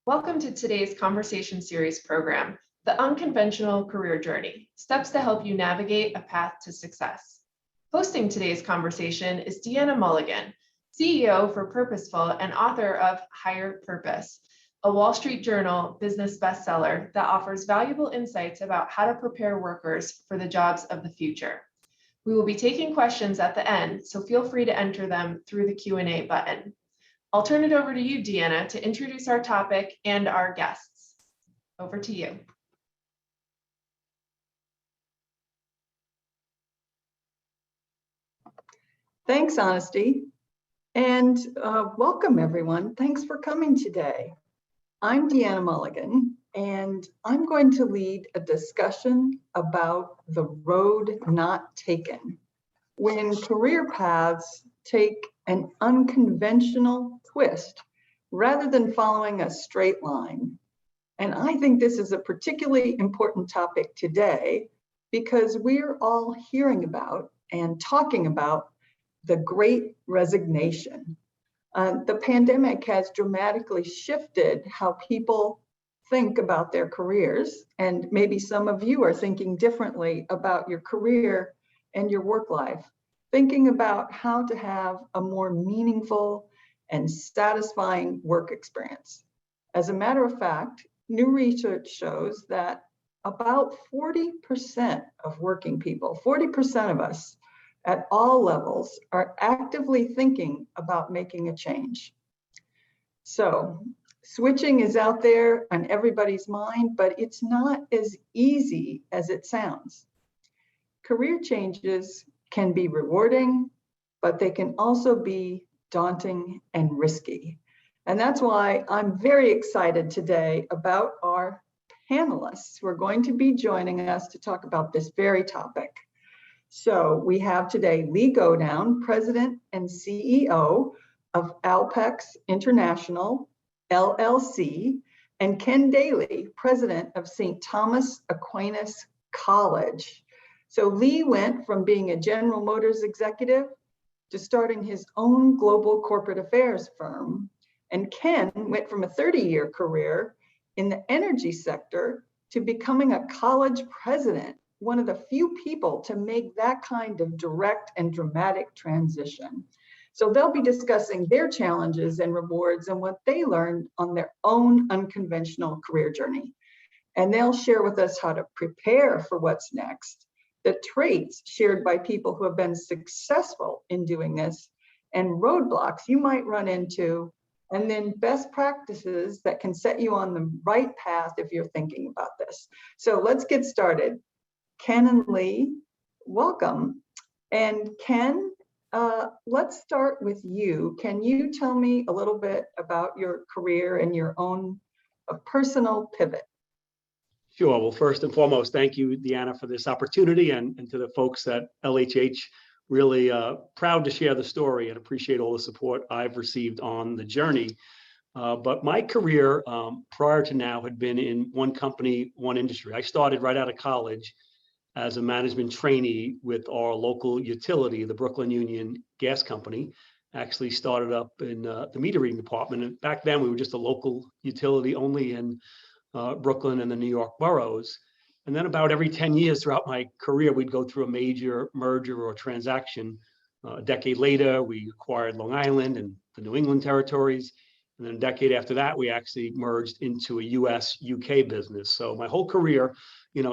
Welcome to today's Conversation Series program, The Unconventional Career Journey, Steps to Help You Navigate a Path to Success. Hosting today's conversation is Deanna Mulligan, CEO for Purposeful and author of Higher Purpose, a Wall Street Journal business bestseller that offers valuable insights about how to prepare workers for the jobs of the future. We will be taking questions at the end, so feel free to enter them through the Q&A button. I'll turn it over to you, Deanna, to introduce our topic and our guests. Over to you. Thanks, Honesty, and welcome everyone. Thanks for coming today. I'm Deanna Mulligan, and I'm going to lead a discussion about the road not taken when career paths take an unconventional twist rather than following a straight line. And I think this is a particularly important topic today because we're all hearing about and talking about the Great Resignation. The pandemic has dramatically shifted how people think about their careers, and maybe some of you are thinking differently about your career and your work life, thinking about how to have a more meaningful and satisfying work experience. As a matter of fact, new research shows that about 40% of working people, 40% of us at all levels, are actively thinking about making a change. So switching is out there on everybody's mind, but it's not as easy as it sounds. Career changes can be rewarding, but they can also be daunting and risky. And that's why I'm very excited today about our panelists who are going to be joining us to talk about this very topic. So we have today Lee Godown, President and CEO of Alpex International LLC, and Ken Daly, President of St. Thomas Aquinas College. So Lee went from being a General Motors executive to starting his own global corporate affairs firm. And Ken went from a 30-year career in the energy sector to becoming a college president, one of the few people to make that kind of direct and dramatic transition. So they'll be discussing their challenges and rewards and what they learned on their own unconventional career journey. And they'll share with us how to prepare for what's next, the traits shared by people who have been successful in doing this, and roadblocks you might run into, and then best practices that can set you on the right path if you're thinking about this. So let's get started. Ken and Lee, welcome. And Ken, let's start with you. Can you tell me a little bit about your career and your own personal pivot? Sure. Well, first and foremost, thank you, Deanna, for this opportunity, and to the folks at LHH. Really proud to share the story and appreciate all the support I've received on the journey. But my career prior to now had been in one company, one industry. I started right out of college as a management trainee with our local utility, the Brooklyn Union Gas Company. Actually started up in the meter reading department. And back then we were just a local utility only in Brooklyn and the New York boroughs. And then about every 10 years throughout my career, we'd go through a major merger or transaction. A decade later, we acquired Long Island and the New England territories. And then a decade after that, we actually merged into a US-UK business. So my whole career,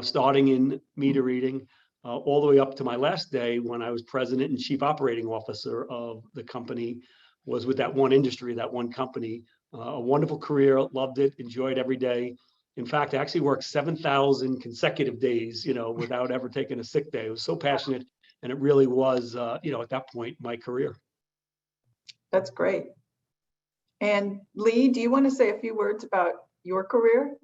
starting in meter reading, all the way up to my last day when I was president and chief operating officer of the company, was with that one industry, that one company. A wonderful career, loved it, enjoyed every day. In fact, I actually worked 7,000 consecutive days, without ever taking a sick day. I was so passionate, and it really was, at that point, my career. That's great. And Lee, do you want to say a few words about your career?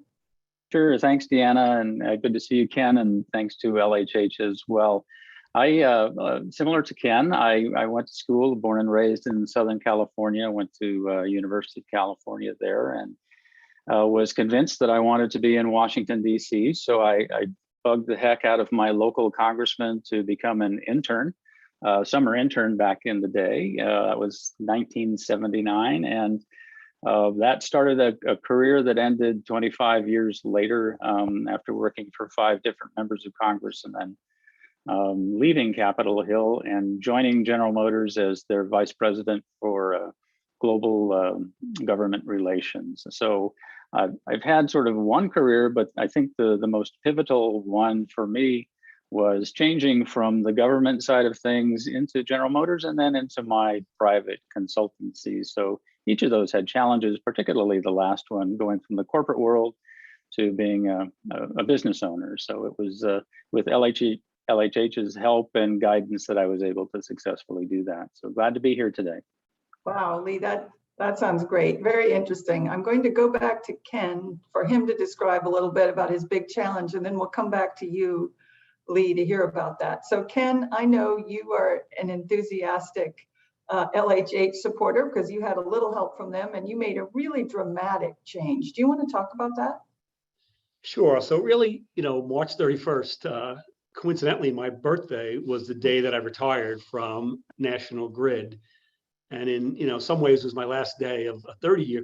Sure. Thanks, Deanna, and good to see you, Ken, and thanks to LHH as well. I, similar to Ken, I went to school, born and raised in Southern California, went to University of California there, and was convinced that I wanted to be in Washington, D.C. So I bugged the heck out of my local congressman to become an intern, summer intern back in the day. It was 1979, and That started a career that ended 25 years later after working for 5 different members of Congress, and then leaving Capitol Hill and joining General Motors as their vice president for global government relations. So I've had sort of one career, but I think the most pivotal one for me was changing from the government side of things into General Motors and then into my private consultancy. So each of those had challenges, particularly the last one, going from the corporate world to being a business owner. So it was with LHH's help and guidance that I was able to successfully do that. So glad to be here today. Wow, Lee, that sounds great. Very interesting. I'm going to go back to Ken for him to describe a little bit about his big challenge, and then we'll come back to you, Lee, to hear about that. So Ken, I know you are an enthusiastic LHH supporter because you had a little help from them and you made a really dramatic change. Do you want to talk about that? Sure. So really, March 31st, coincidentally, my birthday was the day that I retired from National Grid. And in some ways it was my last day of a 30-year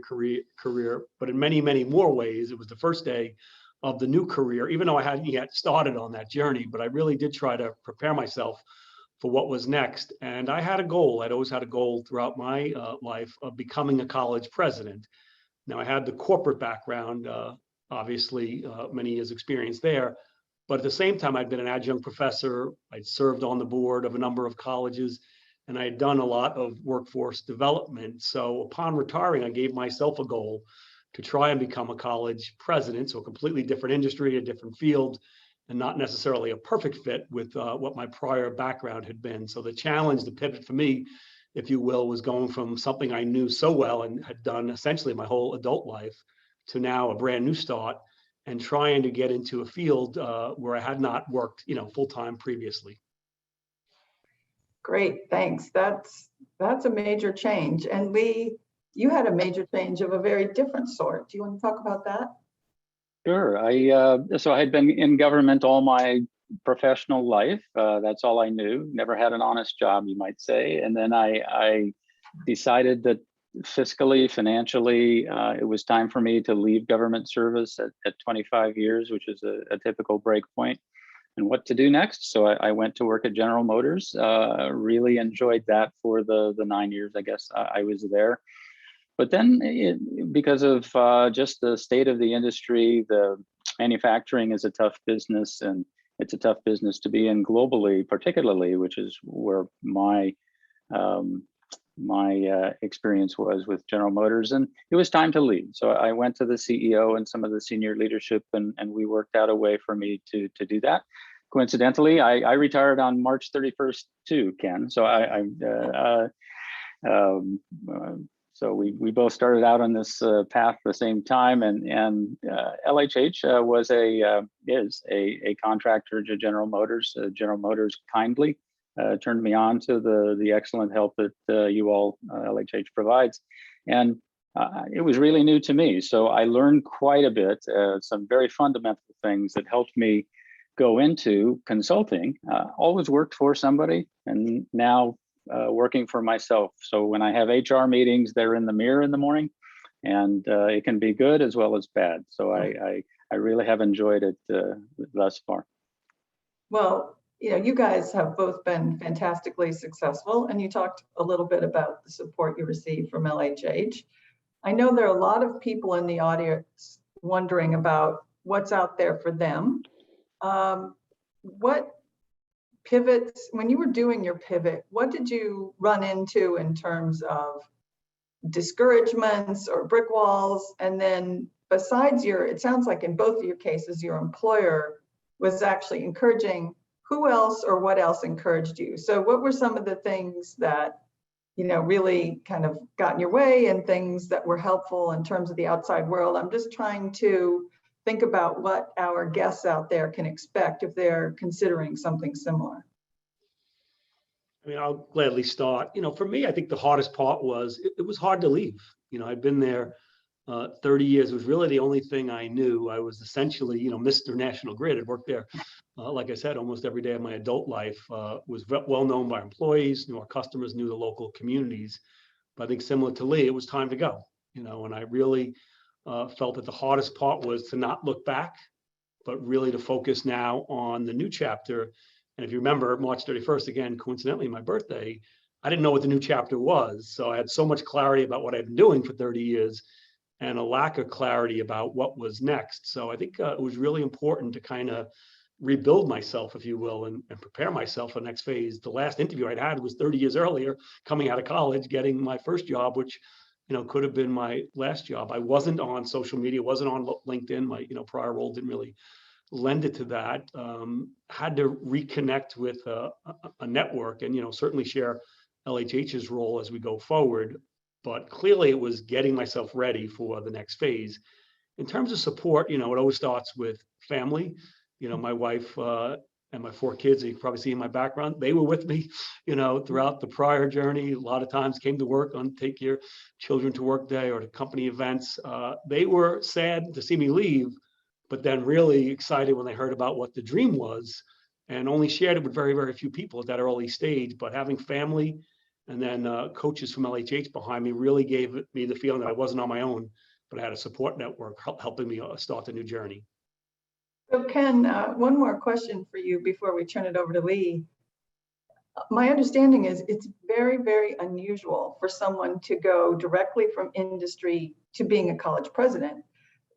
career, but in many, many more ways, it was the first day of the new career, even though I hadn't yet started on that journey. But I really did try to prepare myself for what was next. And I had a goal. I'd always had a goal throughout my life of becoming a college president. Now, I had the corporate background, obviously, many years experience there. But at the same time, I'd been an adjunct professor. I'd served on the board of a number of colleges, and I had done a lot of workforce development. So upon retiring, I gave myself a goal to try and become a college president. So a completely different industry, a different field, and not necessarily a perfect fit with what my prior background had been. So the challenge, the pivot for me, if you will, was going from something I knew so well and had done essentially my whole adult life to now a brand new start and trying to get into a field where I had not worked, full-time previously. Great, thanks. That's a major change. And Lee, you had a major change of a very different sort. Do you want to talk about that? Sure. So I had been in government all my professional life. That's all I knew. Never had an honest job, you might say. And then I decided that fiscally, financially, it was time for me to leave government service at 25 years, which is a typical break point, and what to do next. So I went to work at General Motors, really enjoyed that for the 9 years, I guess, I was there. But then because of just the state of the industry, the manufacturing is a tough business, and it's a tough business to be in globally, particularly, which is where my experience was with General Motors, and it was time to leave. So I went to the CEO and some of the senior leadership, and we worked out a way for me to do that. Coincidentally, I retired on March 31st too, Ken. So so we both started out on this path at the same time, and LHH is a contractor to General Motors. General Motors kindly turned me on to the excellent help that you all, LHH, provides. And it was really new to me. So I learned quite a bit, some very fundamental things that helped me go into consulting. Always worked for somebody, and now working for myself. So when I have HR meetings, they're in the mirror in the morning, and it can be good as well as bad. So I really have enjoyed it thus far. Well, you guys have both been fantastically successful, and you talked a little bit about the support you received from LHH. I know there are a lot of people in the audience wondering about what's out there for them. What pivots, when you were doing your pivot, what did you run into in terms of discouragements or brick walls? And then besides it sounds like in both of your cases, your employer was actually encouraging. Who else or what else encouraged you? So what were some of the things that, really kind of got in your way, and things that were helpful in terms of the outside world? I'm just trying to think about what our guests out there can expect if they're considering something similar. I mean, I'll gladly start. For me, I think the hardest part was it was hard to leave. I'd been there 30 years. It was really the only thing I knew. I was essentially, Mr. National Grid. I'd worked there, like I said, almost every day of my adult life. Was well known by employees, knew our customers, knew the local communities. But I think similar to Lee, it was time to go. and I really felt that the hardest part was to not look back, but really to focus now on the new chapter. And if you remember, March 31st, again, coincidentally, my birthday, I didn't know what the new chapter was. So I had so much clarity about what I'd been doing for 30 years and a lack of clarity about what was next. So I think it was really important to kind of rebuild myself, if you will, and prepare myself for the next phase. The last interview I'd had was 30 years earlier, coming out of college, getting my first job, which could have been my last job. I wasn't on social media, wasn't on LinkedIn. My prior role didn't really lend it to that. Had to reconnect with a network and certainly share LHH's role as we go forward. But clearly it was getting myself ready for the next phase. In terms of support, it always starts with family. My wife and my 4 kids, you can probably see in my background, they were with me, throughout the prior journey. A lot of times came to work on Take Your Children to Work Day or to company events. They were sad to see me leave, but then really excited when they heard about what the dream was, and only shared it with very, very few people at that early stage. But having family and then coaches from LHH behind me really gave me the feeling that I wasn't on my own, but I had a support network helping me start the new journey. So Ken, one more question for you before we turn it over to Lee. My understanding is it's very, very unusual for someone to go directly from industry to being a college president.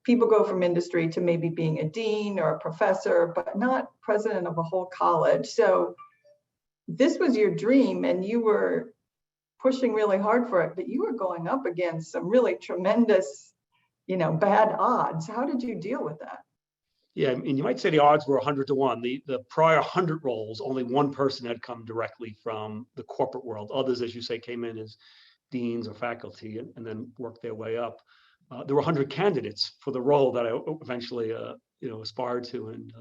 People go from industry to maybe being a dean or a professor, but not president of a whole college. So this was your dream and you were pushing really hard for it, but you were going up against some really tremendous, bad odds. How did you deal with that? Yeah, and you might say the odds were 100 to 1. The prior 100 roles, only one person had come directly from the corporate world. Others, as you say, came in as deans or faculty and then worked their way up. There were 100 candidates for the role that I eventually, aspired to and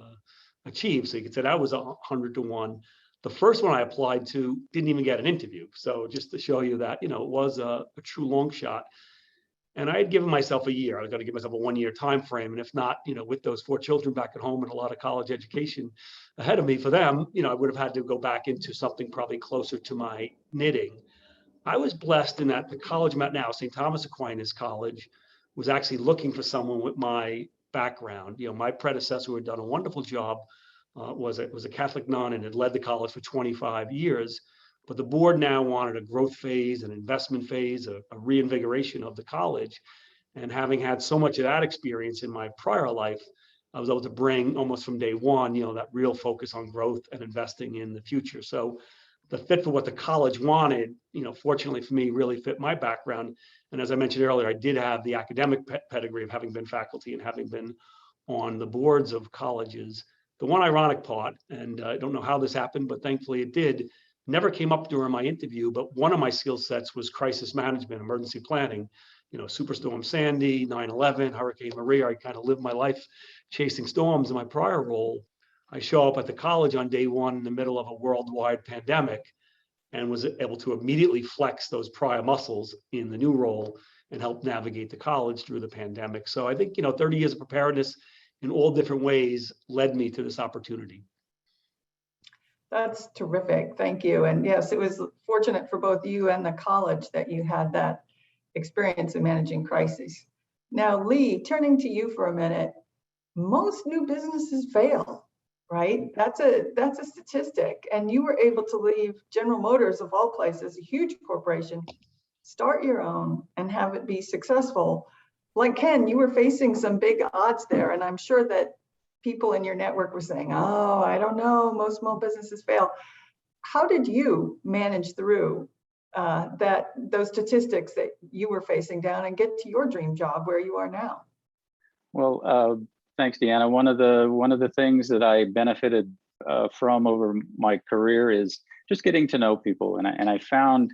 achieved. So you could say that was 100 to 1. The first one I applied to didn't even get an interview. So just to show you that, it was a true long shot. And I had given myself a year. I was going to give myself a 1-year time frame. And if not, with those 4 children back at home and a lot of college education ahead of me for them, I would have had to go back into something probably closer to my knitting. I was blessed in that the college I'm at now, St. Thomas Aquinas College, was actually looking for someone with my background. My predecessor who had done a wonderful job was a Catholic nun and had led the college for 25 years. But the board now wanted a growth phase, an investment phase, a reinvigoration of the college. And having had so much of that experience in my prior life, I was able to bring almost from day one, that real focus on growth and investing in the future. So the fit for what the college wanted, fortunately for me, really fit my background. And as I mentioned earlier, I did have the academic pedigree of having been faculty and having been on the boards of colleges. The one ironic part, and I don't know how this happened, but thankfully it did, never came up during my interview, but one of my skill sets was crisis management, emergency planning. Superstorm Sandy, 9/11, Hurricane Maria. I kind of lived my life chasing storms in my prior role. I show up at the college on day one in the middle of a worldwide pandemic and was able to immediately flex those prior muscles in the new role and help navigate the college through the pandemic. So I think, 30 years of preparedness in all different ways led me to this opportunity. That's terrific. Thank you. And yes, it was fortunate for both you and the college that you had that experience in managing crises. Now, Lee, turning to you for a minute, most new businesses fail, right? That's a statistic. And you were able to leave General Motors, of all places, a huge corporation, start your own and have it be successful. Like Ken, you were facing some big odds there. And I'm sure that people in your network were saying, oh, I don't know, most small businesses fail. How did you manage through those statistics that you were facing down and get to your dream job where you are now? Well, thanks, Deanna. One of the things that I benefited from over my career is just getting to know people. And I found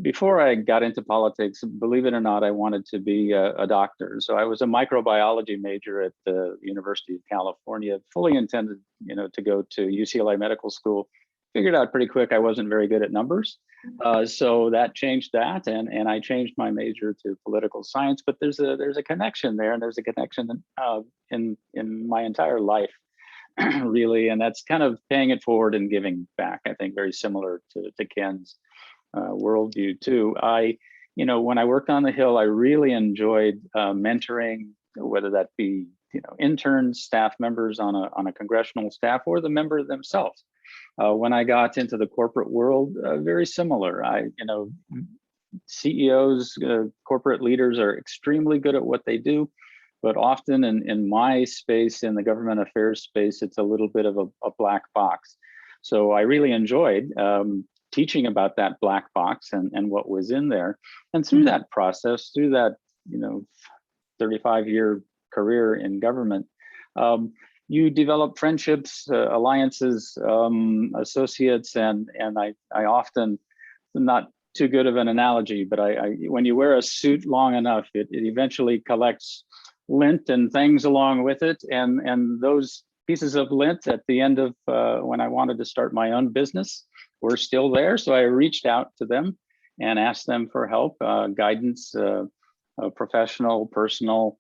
before I got into politics, believe it or not, I wanted to be a doctor. So I was a microbiology major at the University of California, fully intended, to go to UCLA Medical School. Figured out pretty quick I wasn't very good at numbers. So that changed that, and I changed my major to political science. But there's a connection there, and there's a connection in my entire life, really, and that's kind of paying it forward and giving back. I think very similar to Ken's worldview too. when I worked on the Hill, I really enjoyed mentoring, whether that be interns, staff members on a congressional staff, or the member themselves. When I got into the corporate world, very similar. CEOs, corporate leaders are extremely good at what they do, but often in my space, in the government affairs space, it's a little bit of a black box. So I really enjoyed teaching about that black box and what was in there. And through that process, through that 35-year career in government, you develop friendships, alliances, associates, and I often, not too good of an analogy, but when you wear a suit long enough, it eventually collects lint and things along with it, and those pieces of lint at the end of when I wanted to start my own business were still there. So I reached out to them and asked them for help, guidance, professional, personal,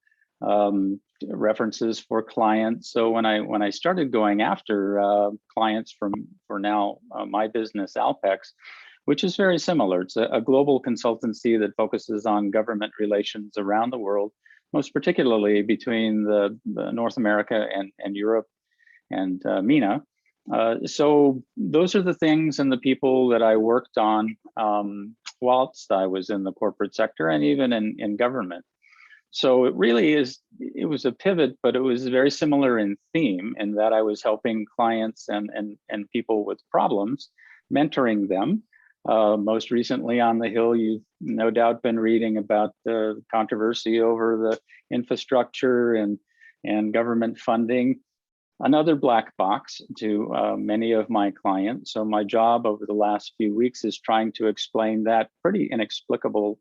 references for clients. So when I started going after clients for now my business Alpex, which is very similar. It's a global consultancy that focuses on government relations around the world, most particularly between the North America and Europe and MENA. So those are the things and the people that I worked on whilst I was in the corporate sector and even in government. So it was a pivot, but it was very similar in theme, in that I was helping clients and people with problems, mentoring them. Most recently on the Hill, you've no doubt been reading about the controversy over the infrastructure and government funding, another black box to many of my clients. So my job over the last few weeks is trying to explain that pretty inexplicable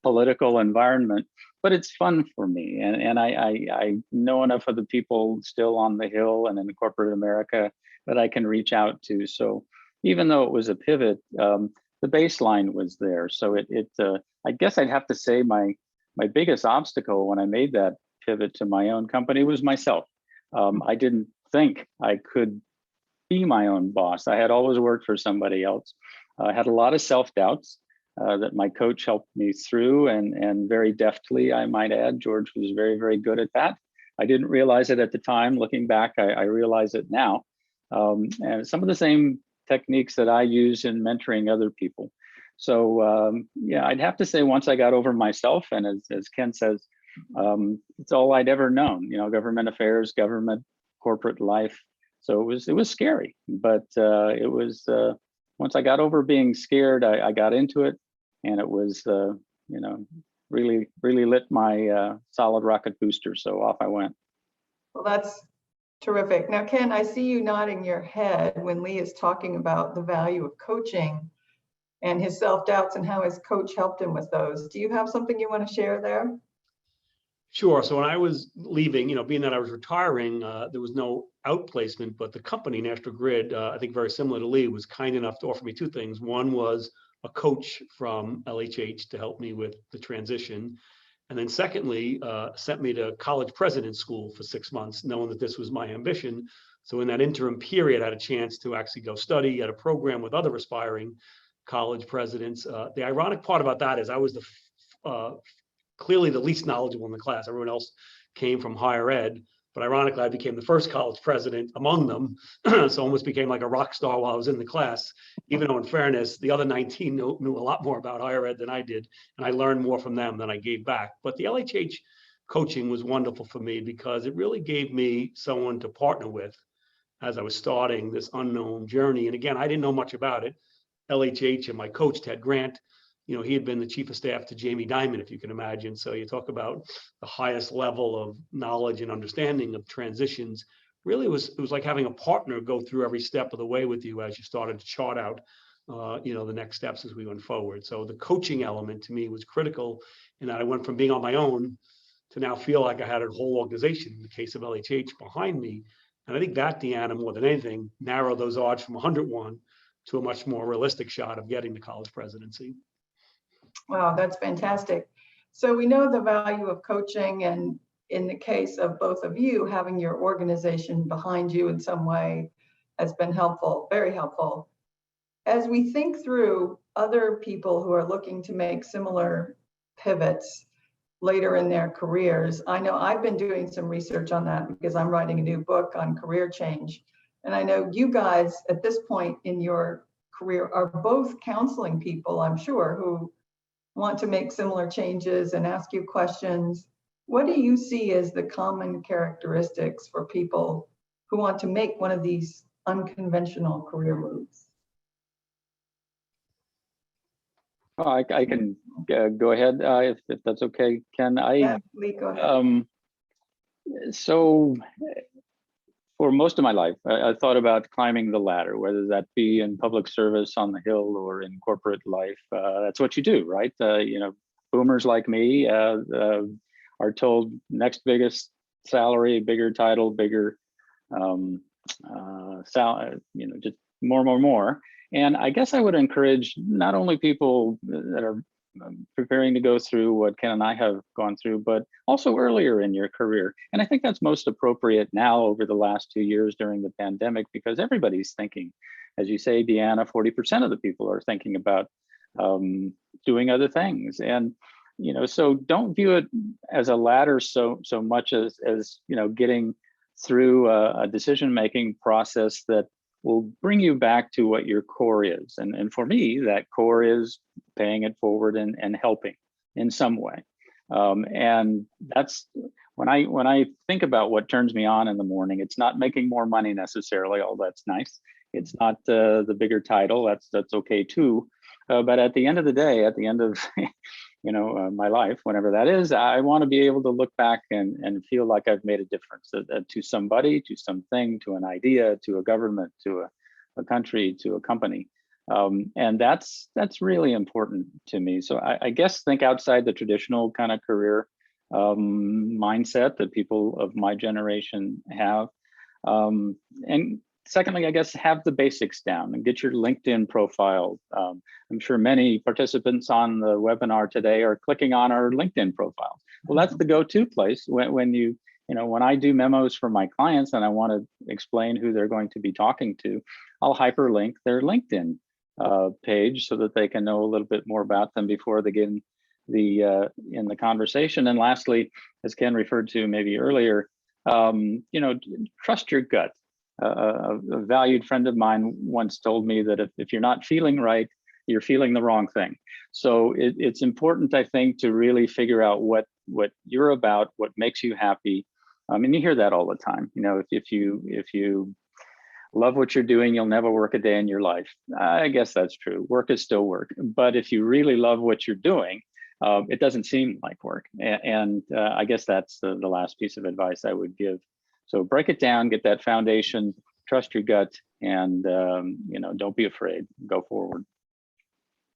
political environment, but it's fun for me. And I know enough of the people still on the Hill and in corporate America that I can reach out to. So even though it was a pivot, the baseline was there. So I guess I'd have to say my biggest obstacle when I made that pivot to my own company was myself. I didn't think I could be my own boss. I had always worked for somebody else. I had a lot of self-doubts that my coach helped me through, and very deftly, I might add. George was very, very good at that. I didn't realize it at the time. Looking back, I realize it now. And some of the same techniques that I use in mentoring other people. So yeah, I'd have to say once I got over myself, and as Ken says, it's all I'd ever known, government affairs, government, corporate life. So it was scary, but it was, once I got over being scared, I got into it, and it was, really lit my solid rocket booster. So off I went. Well, that's terrific. Now, Ken, I see you nodding your head when Lee is talking about the value of coaching and his self-doubts and how his coach helped him with those. Do you have something you want to share there? Sure. So when I was leaving, being that I was retiring, there was no outplacement, but the company, National Grid, I think very similar to Lee, was kind enough to offer me two things. One was a coach from LHH to help me with the transition. And then secondly, sent me to college president school for 6 months, knowing that this was my ambition. So in that interim period, I had a chance to actually go study at a program with other aspiring college presidents. The ironic part about that is I was clearly the least knowledgeable in the class. Everyone else came from higher ed, but ironically, I became the first college president among them. So almost became like a rock star while I was in the class, even though in fairness, the other 19 knew a lot more about higher ed than I did. And I learned more from them than I gave back. But the LHH coaching was wonderful for me because it really gave me someone to partner with as I was starting this unknown journey. And again, I didn't know much about it. LHH and my coach, Ted Grant, he had been the chief of staff to Jamie Dimon, if you can imagine. So you talk about the highest level of knowledge and understanding of transitions. Really, it was like having a partner go through every step of the way with you as you started to chart out, the next steps as we went forward. So the coaching element to me was critical in that I went from being on my own to now feel like I had a whole organization, in the case of LHH, behind me. And I think that, Deanna, more than anything, narrowed those odds from 101 to a much more realistic shot of getting the college presidency. Wow, that's fantastic. So we know the value of coaching, and in the case of both of you, having your organization behind you in some way has been helpful, very helpful. As we think through other people who are looking to make similar pivots later in their careers. I know I've been doing some research on that because I'm writing a new book on career change. And I know you guys at this point in your career are both counseling people, I'm sure, who want to make similar changes and ask you questions. What do you see as the common characteristics for people who want to make one of these unconventional career moves? Oh, I can go ahead if that's okay, Ken. Yeah, Lee, go ahead. So for most of my life, I thought about climbing the ladder, whether that be in public service on the Hill or in corporate life. That's what you do, right? Boomers like me are told next biggest salary, bigger title, bigger just more. And I guess I would encourage not only people that are preparing to go through what Ken and I have gone through, but also earlier in your career. And I think that's most appropriate now over the last 2 years during the pandemic, because everybody's thinking, as you say, Deanna, 40% of the people are thinking about doing other things. And, so don't view it as a ladder so much as getting through a decision-making process that will bring you back to what your core is. And for me, that core is paying it forward and helping in some way. And that's when I think about what turns me on in the morning, it's not making more money necessarily, although that's nice. It's not the bigger title, that's okay too. But at the end of the day, at the end of my life, whenever that is, I want to be able to look back and feel like I've made a difference to somebody, to something, to an idea, to a government, to a country, to a company. And that's really important to me. So I guess think outside the traditional kind of career mindset that people of my generation have. And secondly, I guess have the basics down and get your LinkedIn profile. I'm sure many participants on the webinar today are clicking on our LinkedIn profile. Well, that's the go-to place when I do memos for my clients and I want to explain who they're going to be talking to, I'll hyperlink their LinkedIn page so that they can know a little bit more about them before they get in the conversation. And lastly, as Ken referred to maybe earlier, trust your gut. A valued friend of mine once told me that if you're not feeling right, you're feeling the wrong thing. So it's important, I think, to really figure out what you're about, what makes you happy. And you hear that all the time. If you love what you're doing, you'll never work a day in your life. I guess that's true. Work is still work. But if you really love what you're doing, it doesn't seem like work. And I guess that's the last piece of advice I would give. So break it down, get that foundation, trust your gut, and don't be afraid. Go forward.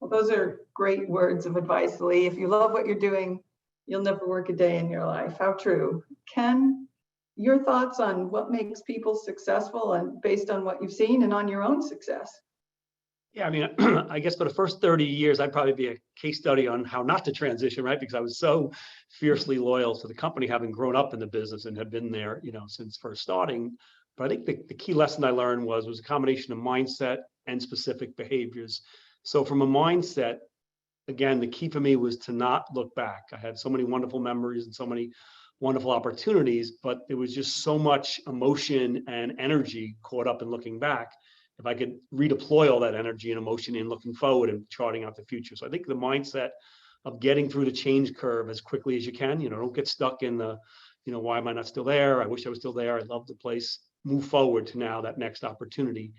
Well, those are great words of advice, Lee. If you love what you're doing, you'll never work a day in your life. How true. Ken, your thoughts on what makes people successful and based on what you've seen and on your own success? Yeah, I mean, I guess for the first 30 years, I'd probably be a case study on how not to transition, right? Because I was so fiercely loyal to the company, having grown up in the business and had been there, since first starting. But I think the key lesson I learned was a combination of mindset and specific behaviors. So from a mindset, again, the key for me was to not look back. I had so many wonderful memories and so many wonderful opportunities, but there was just so much emotion and energy caught up in looking back. If I could redeploy all that energy and emotion in looking forward and charting out the future. So I think the mindset of getting through the change curve as quickly as you can, don't get stuck in the, why am I not still there? I wish I was still there. I love the place. Move forward to now that next opportunity.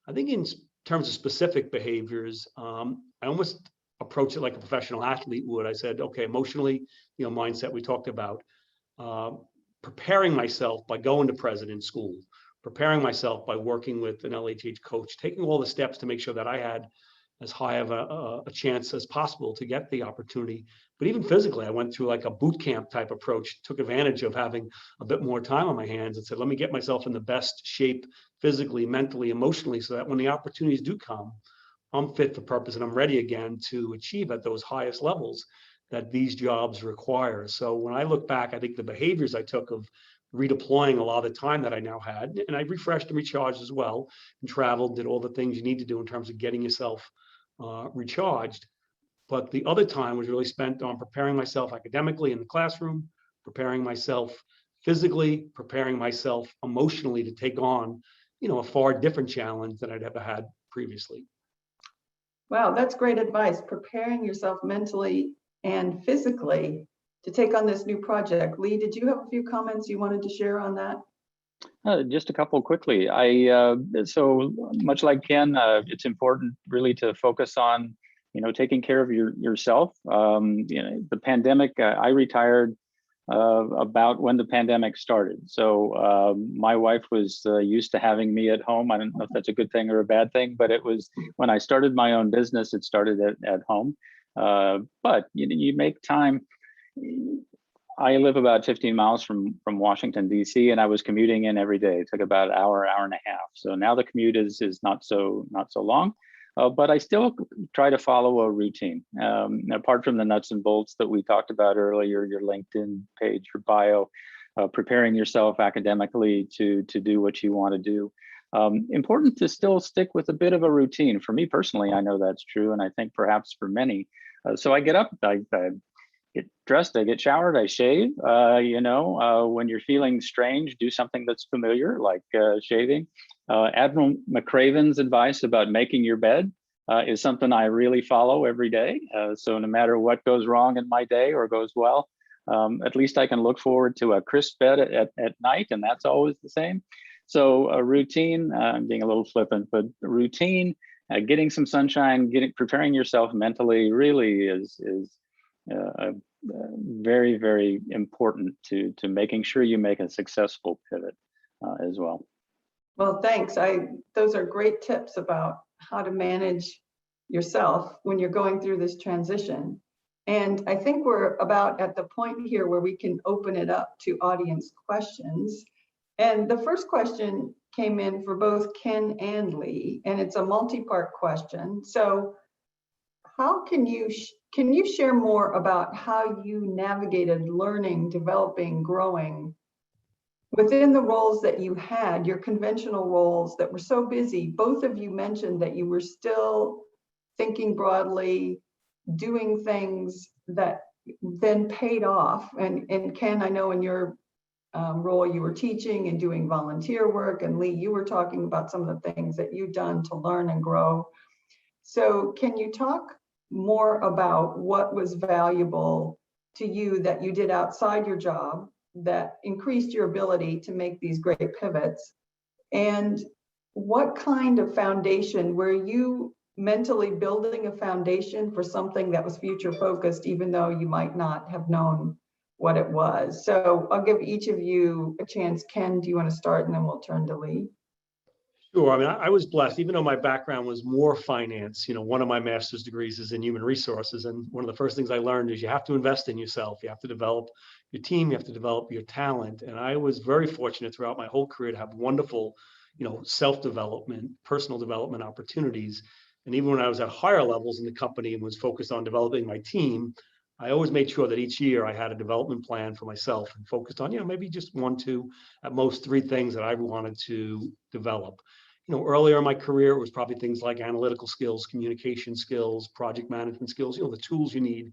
I think in terms of specific behaviors, I almost approach it like a professional athlete would. I said, okay, emotionally, mindset we talked about, preparing myself by going to president school, preparing myself by working with an LHH coach, taking all the steps to make sure that I had as high of a chance as possible to get the opportunity. But even physically, I went through like a boot camp type approach, took advantage of having a bit more time on my hands and said, let me get myself in the best shape physically, mentally, emotionally, so that when the opportunities do come, I'm fit for purpose and I'm ready again to achieve at those highest levels that these jobs require. So when I look back, I think the behaviors I took of redeploying a lot of the time that I now had, and I refreshed and recharged as well, and traveled, did all the things you need to do in terms of getting yourself recharged. But the other time was really spent on preparing myself academically in the classroom, preparing myself physically, preparing myself emotionally to take on, a far different challenge than I'd ever had previously. Wow, that's great advice. Preparing yourself mentally and physically to take on this new project. Lee, did you have a few comments you wanted to share on that? Just a couple quickly. So much like Ken, it's important really to focus on, taking care of yourself. The pandemic, I retired about when the pandemic started. So my wife was used to having me at home. I don't know if that's a good thing or a bad thing, but it was when I started my own business, it started at home. But you make time. I live about 15 miles from Washington, D.C., and I was commuting in every day. It took about an hour and a half. So now the commute is not so long, but I still try to follow a routine. Apart from the nuts and bolts that we talked about earlier, your LinkedIn page, your bio, preparing yourself academically to do what you want to do. Important to still stick with a bit of a routine. For me personally, I know that's true, and I think perhaps for many. So I get up, I get dressed, I get showered, I shave. When you're feeling strange, do something that's familiar, like shaving. Admiral McRaven's advice about making your bed is something I really follow every day. So no matter what goes wrong in my day or goes well, at least I can look forward to a crisp bed at night, and that's always the same. So a routine, I'm being a little flippant, but routine, getting some sunshine, preparing yourself mentally really is very, very important to making sure you make a successful pivot as well. Well, thanks. Those are great tips about how to manage yourself when you're going through this transition. And I think we're about at the point here where we can open it up to audience questions. And the first question came in for both Ken and Lee, and it's a multi-part question. So how can you share more about how you navigated learning, developing, growing within the roles that you had, your conventional roles that were so busy? Both of you mentioned that you were still thinking broadly, doing things that then paid off. And Ken, I know in your role you were teaching and doing volunteer work, and Lee, you were talking about some of the things that you've done to learn and grow. So can you talk more about what was valuable to you that you did outside your job that increased your ability to make these great pivots? And what kind of foundation were you mentally building a foundation for something that was future focused, even though you might not have known what it was? So I'll give each of you a chance. Ken, do you want to start, and then we'll turn to Lee? Sure. I mean, I was blessed, even though my background was more finance. One of my master's degrees is in human resources. And one of the first things I learned is you have to invest in yourself. You have to develop your team. You have to develop your talent. And I was very fortunate throughout my whole career to have wonderful, self-development, personal development opportunities. And even when I was at higher levels in the company and was focused on developing my team, I always made sure that each year I had a development plan for myself and focused on, maybe just 1, 2, at most 3 things that I wanted to develop. Earlier in my career, it was probably things like analytical skills, communication skills, project management skills, the tools you need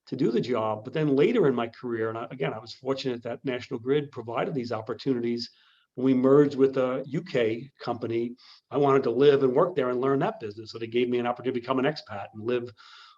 to do the job. But then later in my career, and I was fortunate that National Grid provided these opportunities. When we merged with a UK company, I wanted to live and work there and learn that business. So they gave me an opportunity to become an expat and live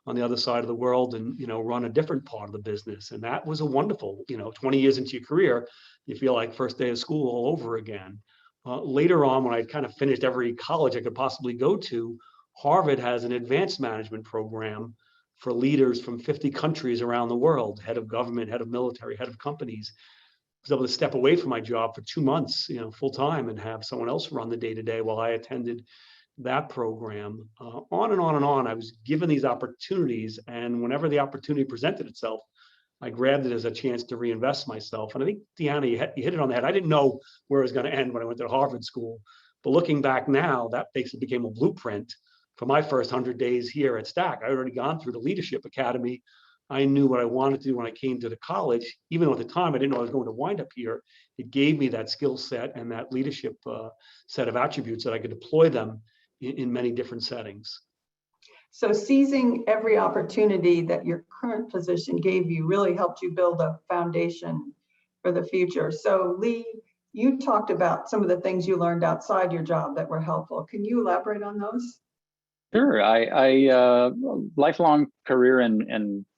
on the other side of the world and, run a different part of the business. And that was a wonderful, 20 years into your career, you feel like first day of school all over again. Later on, when I kind of finished every college I could possibly go to, Harvard has an advanced management program for leaders from 50 countries around the world, head of government, head of military, head of companies. I was able to step away from my job for 2 months, full time, and have someone else run the day-to-day while I attended that program. On and on and on, I was given these opportunities, and whenever the opportunity presented itself, I grabbed it as a chance to reinvest myself. And I think, Deanna, you hit it on the head. I didn't know where it was going to end when I went to Harvard School. But looking back now, that basically became a blueprint for my first 100 days here at Stack. I had already gone through the Leadership Academy. I knew what I wanted to do when I came to the college. Even though at the time I didn't know I was going to wind up here, it gave me that skill set and that leadership set of attributes that I could deploy them in many different settings. So seizing every opportunity that your current position gave you really helped you build a foundation for the future. So Lee, you talked about some of the things you learned outside your job that were helpful. Can you elaborate on those? Sure. I lifelong career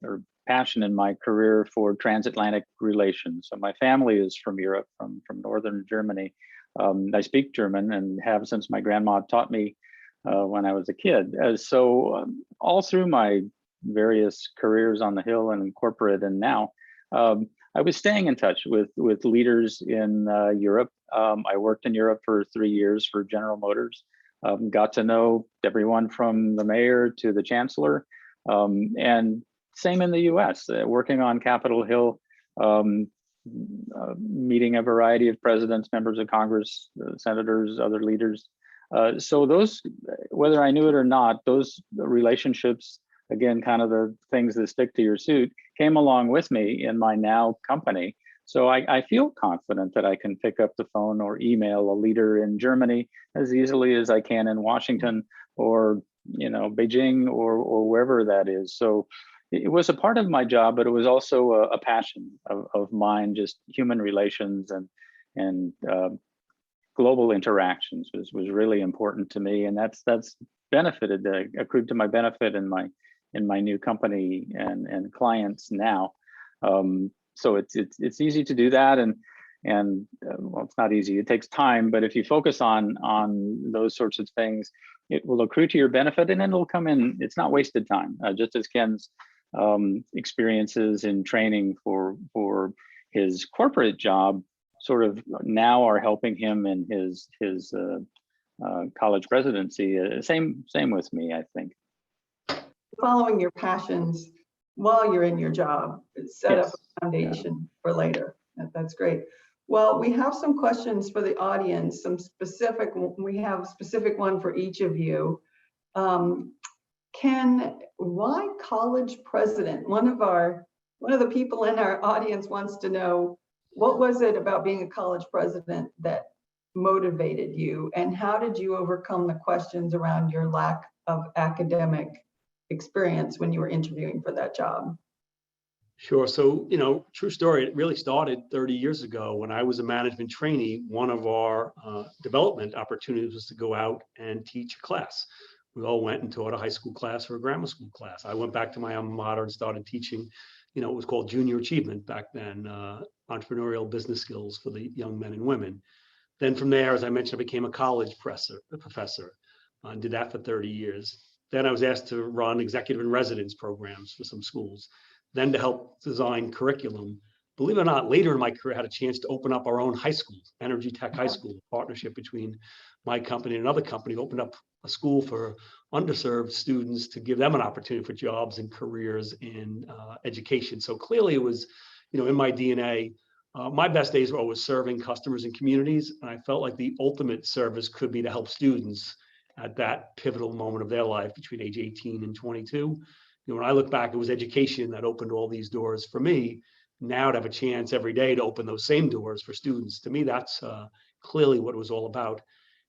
or passion in my career for transatlantic relations. So my family is from Europe, from northern Germany. I speak German and have since my grandma taught me when I was a kid. So all through my various careers on the Hill and in corporate and now, I was staying in touch with leaders in Europe. I worked in Europe for 3 years for General Motors. Got to know everyone from the mayor to the chancellor, and same in the US, working on Capitol Hill, meeting a variety of presidents, members of Congress, senators, other leaders. So those, whether I knew it or not, those relationships, again, kind of the things that stick to your suit, came along with me in my now company. So I feel confident that I can pick up the phone or email a leader in Germany as easily as I can in Washington or, you know, Beijing or wherever that is. So it was a part of my job, but it was also a passion of mine. Just human relations and global interactions was really important to me, and that's accrued to my benefit in my new company and clients now. So it's easy to do that, and well, it's not easy. It takes time, but if you focus on those sorts of things, it will accrue to your benefit, and then it'll come in. It's not wasted time. Just as Ken's experiences in training for his corporate job sort of now are helping him in his college presidency. Same with me, I think. Following your passions while you're in your job, set up a foundation for later. That's great. Well, we have some questions for the audience, we have a specific one for each of you. Ken, why college president? One of the people in our audience wants to know, what was it about being a college president that motivated you, and how did you overcome the questions around your lack of academic experience when you were interviewing for that job? Sure. So, you know, true story, it really started 30 years ago when I was a management trainee. One of our development opportunities was to go out and teach a class. We all went and taught a high school class or a grammar school class. I went back to my alma mater and started teaching, you know, it was called junior achievement back then, entrepreneurial business skills for the young men and women. Then from there, as I mentioned, I became a college professor and did that for 30 years. Then I was asked to run executive in residence programs for some schools, then to help design curriculum. Believe it or not, later in my career, I had a chance to open up our own high school, Energy Tech High School, a partnership between my company and another company, opened up a school for underserved students to give them an opportunity for jobs and careers in education. So clearly it was, you know, in my DNA. My best days were always serving customers and communities, and I felt like the ultimate service could be to help students at that pivotal moment of their life between age 18 and 22. You know, when I look back, it was education that opened all these doors for me. Now to have a chance every day to open those same doors for students, to me, that's clearly what it was all about.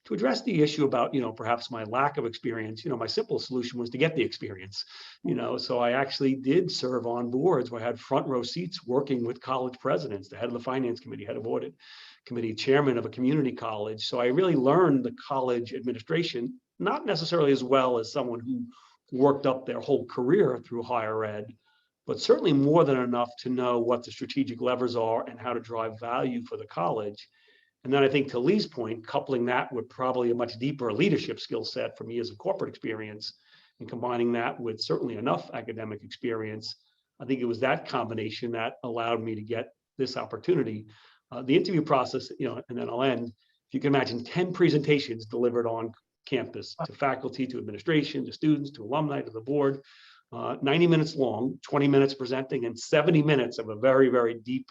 To address the issue about, you know, perhaps my lack of experience, you know, my simple solution was to get the experience, you know, so I actually did serve on boards where I had front row seats working with college presidents, the head of the finance committee, head of audit committee, chairman of a community college. So I really learned the college administration, not necessarily as well as someone who worked up their whole career through higher ed, but certainly more than enough to know what the strategic levers are and how to drive value for the college. And then I think to Lee's point, coupling that with probably a much deeper leadership skill set from years of corporate experience and combining that with certainly enough academic experience, I think it was that combination that allowed me to get this opportunity. The interview process, you know, and then I'll end, if you can imagine 10 presentations delivered on campus to faculty, to administration, to students, to alumni, to the board, 90 minutes long, 20 minutes presenting, and 70 minutes of a very, very deep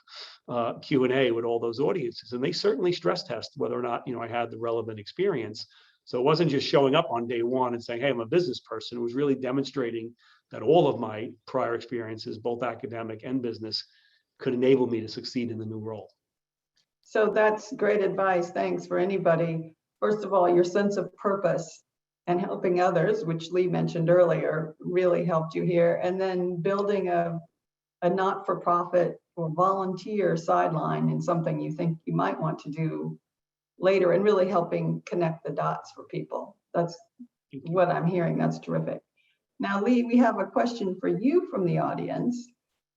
Q&A with all those audiences. And they certainly stress test whether or not, you know, I had the relevant experience. So it wasn't just showing up on day one and saying, hey, I'm a business person. It was really demonstrating that all of my prior experiences, both academic and business, could enable me to succeed in the new role. So that's great advice. Thanks for anybody. First of all, your sense of purpose and helping others, which Lee mentioned earlier, really helped you here. And then building a not-for-profit or volunteer sideline in something you think you might want to do later, and really helping connect the dots for people. That's what I'm hearing. That's terrific. Now, Lee, we have a question for you from the audience.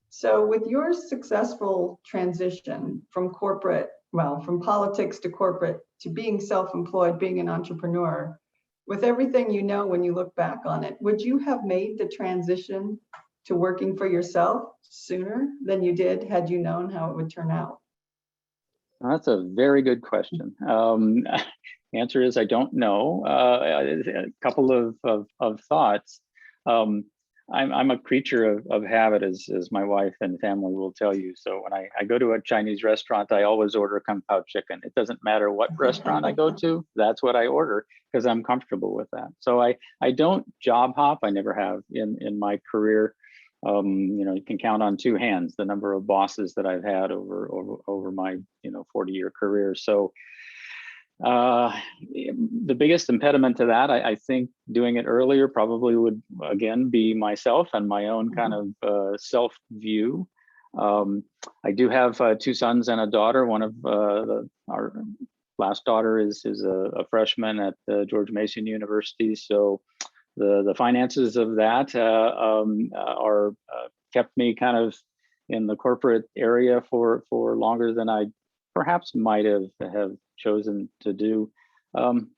So with your successful transition from from politics to corporate to being self-employed, being an entrepreneur, with everything you know when you look back on it, would you have made the transition to working for yourself sooner than you did had you known how it would turn out? That's a very good question. Answer is I don't know. A couple of thoughts. I'm a creature of habit, as my wife and family will tell you. So when I go to a Chinese restaurant, I always order Kung Pao chicken. It doesn't matter what restaurant I go to, that's what I order because I'm comfortable with that. So I don't job hop. I never have in my career. You can count on two hands the number of bosses that I've had over my 40-year career. So the biggest impediment to that, I think doing it earlier probably would again be myself and my own kind of self view. I do have two sons and a daughter. One of our last daughter is a freshman at George Mason University. So the finances of that are kept me kind of in the corporate area for longer than I perhaps might have chosen to do.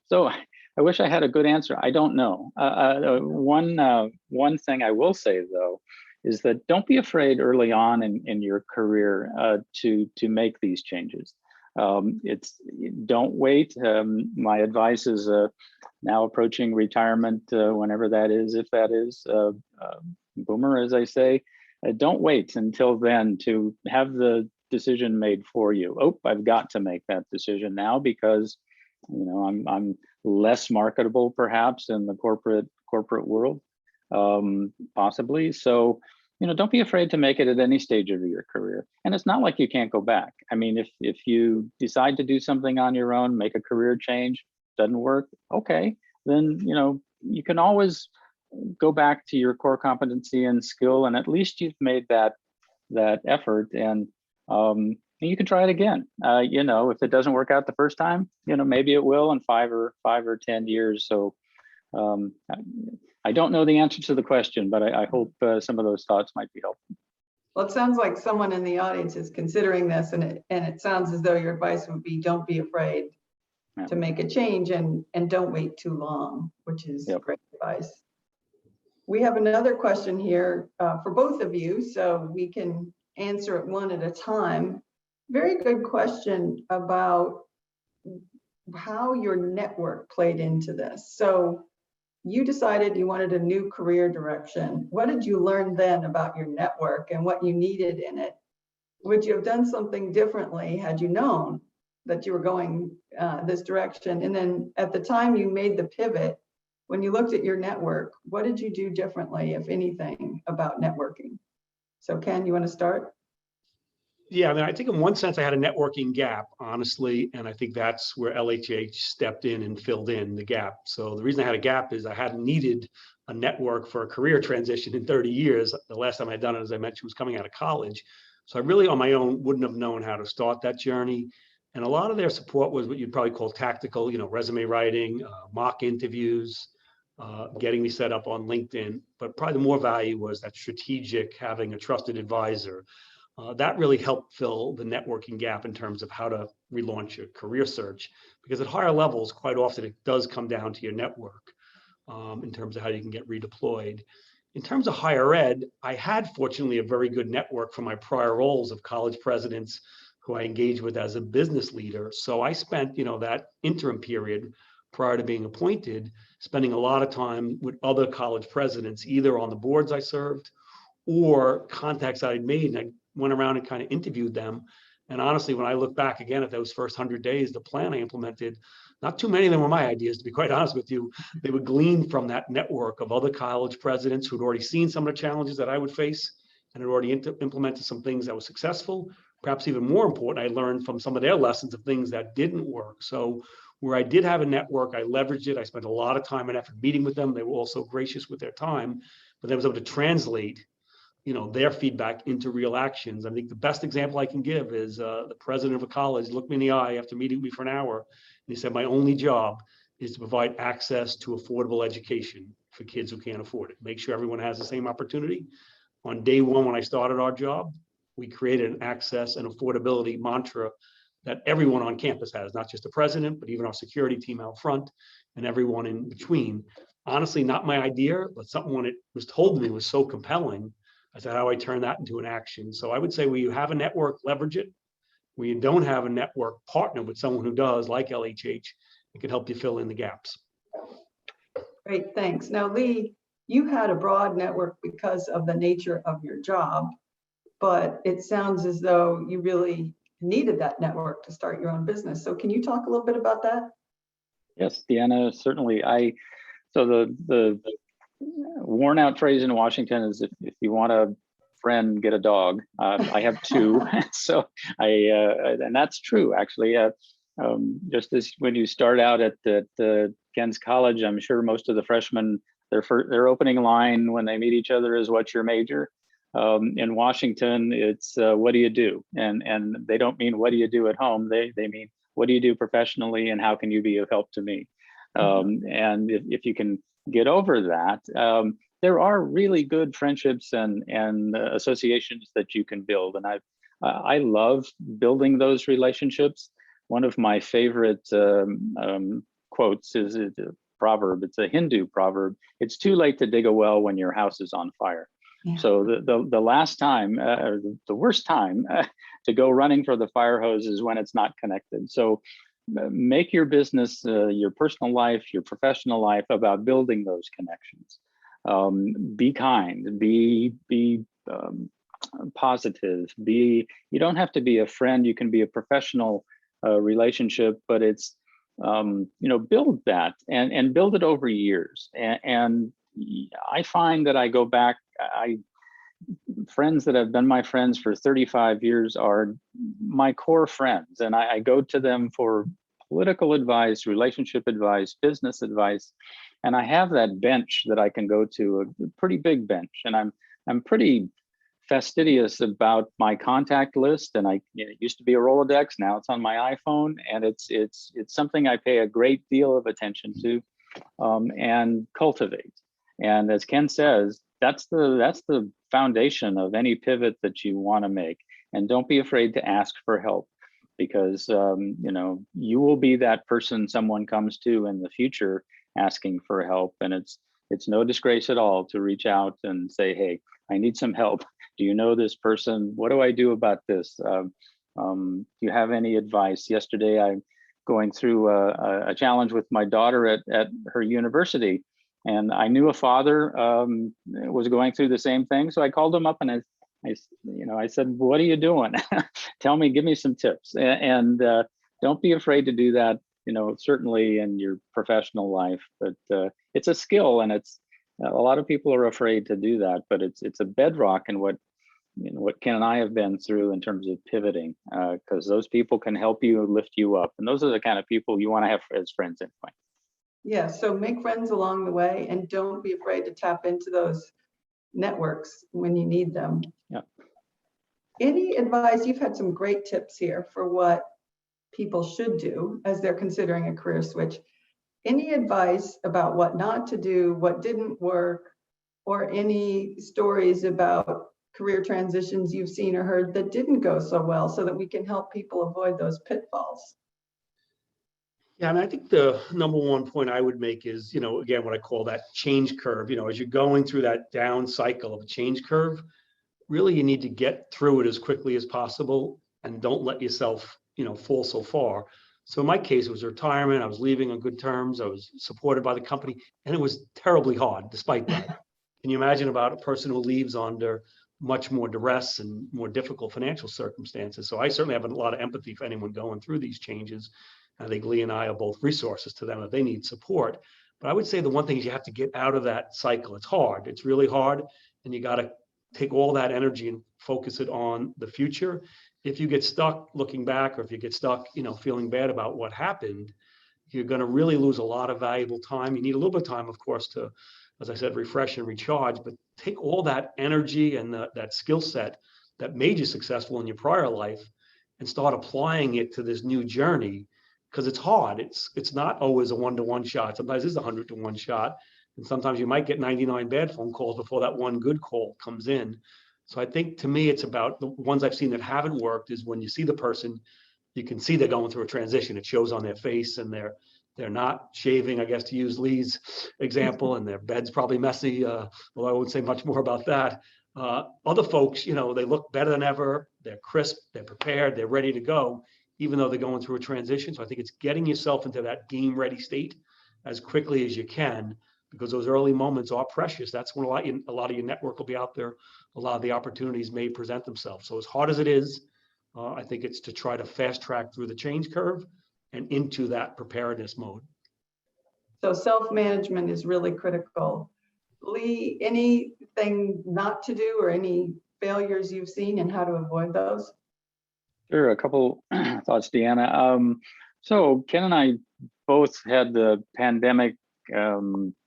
So I wish I had a good answer. I don't know. One thing I will say though is that don't be afraid early on in your career to make these changes. Don't wait. My advice is now approaching retirement, whenever that is, if that is, boomer, as I say, don't wait until then to have the decision made for you. Oh, I've got to make that decision now because I'm less marketable perhaps in the corporate world, possibly. So don't be afraid to make it at any stage of your career. And it's not like you can't go back. I mean, if you decide to do something on your own, make a career change, doesn't work, okay, then you can always go back to your core competency and skill, and at least you've made that effort, and you can try it again. If it doesn't work out the first time, maybe it will in 5 or 10 years. So I don't know the answer to the question, but I hope some of those thoughts might be helpful. Well, it sounds like someone in the audience is considering this, and it sounds as though your advice would be don't be afraid to make a change and don't wait too long, which is great advice. We have another question here for both of you, so we can answer it one at a time. Very good question about how your network played into this. So you decided you wanted a new career direction. What did you learn then about your network and what you needed in it? Would you have done something differently had you known that you were going this direction? And then at the time you made the pivot, when you looked at your network, what did you do differently, if anything, about networking? So Ken, you want to start? Yeah, I mean, I think in one sense I had a networking gap, honestly, and I think that's where LHH stepped in and filled in the gap. So the reason I had a gap is I hadn't needed a network for a career transition in 30 years. The last time I'd done it, as I mentioned, was coming out of college. So I really on my own wouldn't have known how to start that journey. And a lot of their support was what you'd probably call tactical, resume writing, mock interviews, getting me set up on LinkedIn. But probably the more value was that strategic, having a trusted advisor. That really helped fill the networking gap in terms of how to relaunch your career search, because at higher levels, quite often it does come down to your network in terms of how you can get redeployed. In terms of higher ed, I had fortunately a very good network from my prior roles of college presidents who I engaged with as a business leader. So I spent, that interim period prior to being appointed, spending a lot of time with other college presidents, either on the boards I served or contacts I'd made. And I went around and kind of interviewed them. And honestly, when I look back again at those first 100 days, the plan I implemented, not too many of them were my ideas, to be quite honest with you. They would glean from that network of other college presidents who'd already seen some of the challenges that I would face and had already implemented some things that were successful. Perhaps even more important, I learned from some of their lessons of things that didn't work. So Where I did have a network, I leveraged it. I spent a lot of time and effort meeting with them. They were also gracious with their time, but I was able to translate, their feedback into real actions. I think the best example I can give is the president of a college looked me in the eye after meeting with me for an hour, and he said, my only job is to provide access to affordable education for kids who can't afford it. Make sure everyone has the same opportunity. On day one, when I started our job, we created an access and affordability mantra that everyone on campus has, not just the president, but even our security team out front and everyone in between. Honestly, not my idea, but something when it was told to me was so compelling. I said, how do I turn that into an action? So I would say where you have a network, leverage it. Where you don't have a network, partner with someone who does, like LHH, it can help you fill in the gaps. Great, thanks. Now, Lee, you had a broad network because of the nature of your job, but it sounds as though you really needed that network to start your own business. So can you talk a little bit about that? Yes, Deanna, certainly. So the worn out phrase in Washington is if you want a friend, get a dog. I have two, so and that's true actually. Just as when you start out at Ken's college, I'm sure most of the freshmen, their opening line when they meet each other is, "What's your major?" In Washington, it's what do you do? And they don't mean what do you do at home. They mean what do you do professionally and how can you be of help to me? And if you can get over that, there are really good friendships and associations that you can build. And I love building those relationships. One of my favorite quotes is a proverb. It's a Hindu proverb. It's too late to dig a well when your house is on fire. Yeah. So the last time, the worst time to go running for the fire hose is when it's not connected. So make your business, your personal life, your professional life about building those connections. Be kind, be positive, you don't have to be a friend, you can be a professional relationship, but it's, build that and build it over years. And I find that I go back, friends that have been my friends for 35 years are my core friends. And I go to them for political advice, relationship advice, business advice. And I have that bench that I can go to, a pretty big bench. And I'm pretty fastidious about my contact list. And it used to be a Rolodex, now it's on my iPhone. And it's something I pay a great deal of attention to and cultivate. And as Ken says, that's the foundation of any pivot that you want to make. And don't be afraid to ask for help, because you will be that person someone comes to in the future asking for help. And it's no disgrace at all to reach out and say, hey, I need some help. Do you know this person? What do I do about this? Do you have any advice? Yesterday, I'm going through a challenge with my daughter at her university. And I knew a father was going through the same thing. So I called him up and I said, what are you doing? Tell me, give me some tips. And don't be afraid to do that, certainly in your professional life. But it's a skill, and a lot of people are afraid to do that. But it's a bedrock in what Ken and I have been through in terms of pivoting, because those people can help you, lift you up. And those are the kind of people you want to have as friends anyway. Yeah, so make friends along the way and don't be afraid to tap into those networks when you need them. Yeah. Any advice? You've had some great tips here for what people should do as they're considering a career switch. Any advice about what not to do, what didn't work, or any stories about career transitions you've seen or heard that didn't go so well, so that we can help people avoid those pitfalls? Yeah, and I think the number one point I would make is, again, what I call that change curve. As you're going through that down cycle of a change curve, really you need to get through it as quickly as possible and don't let yourself, fall so far. So in my case, it was retirement. I was leaving on good terms. I was supported by the company, and it was terribly hard despite that. Can you imagine about a person who leaves under much more duress and more difficult financial circumstances? So I certainly have a lot of empathy for anyone going through these changes. I think Lee and I are both resources to them if they need support. But I would say the one thing is you have to get out of that cycle. It's hard. It's really hard. And you got to take all that energy and focus it on the future. If you get stuck looking back, or if you get stuck, feeling bad about what happened, you're going to really lose a lot of valuable time. You need a little bit of time, of course, to, as I said, refresh and recharge, but take all that energy and that skill set that made you successful in your prior life and start applying it to this new journey, because it's hard. It's not always a 1-to-1 shot. Sometimes it's a 100-to-1 shot. And sometimes you might get 99 bad phone calls before that one good call comes in. So I think, to me, it's about the ones I've seen that haven't worked is when you see the person, you can see they're going through a transition. It shows on their face, and they're not shaving, I guess, to use Lee's example, and their bed's probably messy, although I won't say much more about that. Other folks, they look better than ever. They're crisp, they're prepared, they're ready to go, even though they're going through a transition. So I think it's getting yourself into that game ready state as quickly as you can, because those early moments are precious. That's when a lot of your network will be out there. A lot of the opportunities may present themselves. So as hard as it is, I think it's to try to fast track through the change curve and into that preparedness mode. So self-management is really critical. Lee, anything not to do or any failures you've seen and how to avoid those? Sure, a couple thoughts, Deanna. So Ken and I both had the pandemic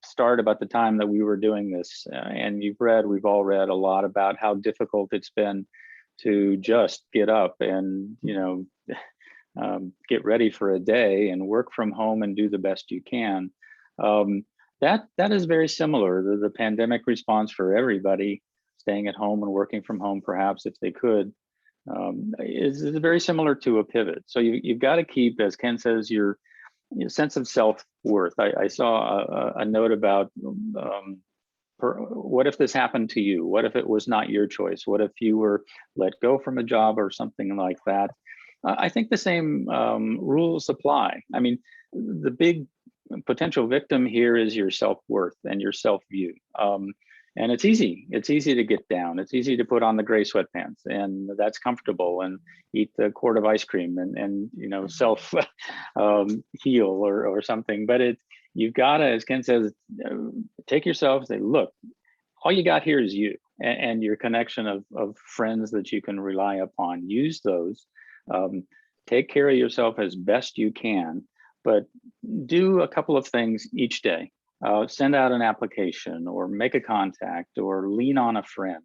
start about the time that we were doing this. And we've all read a lot about how difficult it's been to just get up and, get ready for a day and work from home and do the best you can. That is very similar to the pandemic response for everybody, staying at home and working from home, perhaps if they could, is very similar to a pivot. So you've got to keep, as Ken says, your sense of self-worth. I saw a note about what if this happened to you? What if it was not your choice? What if you were let go from a job or something like that? I think the same rules apply. I mean, the big potential victim here is your self-worth and your self-view. And it's easy. It's easy to get down. It's easy to put on the gray sweatpants, and that's comfortable, and eat the quart of ice cream and self heal or something. But you've got to, as Ken says, take yourself and say, look, all you got here is you and your connection of friends that you can rely upon. Use those. Take care of yourself as best you can, but do a couple of things each day. Send out an application or make a contact or lean on a friend.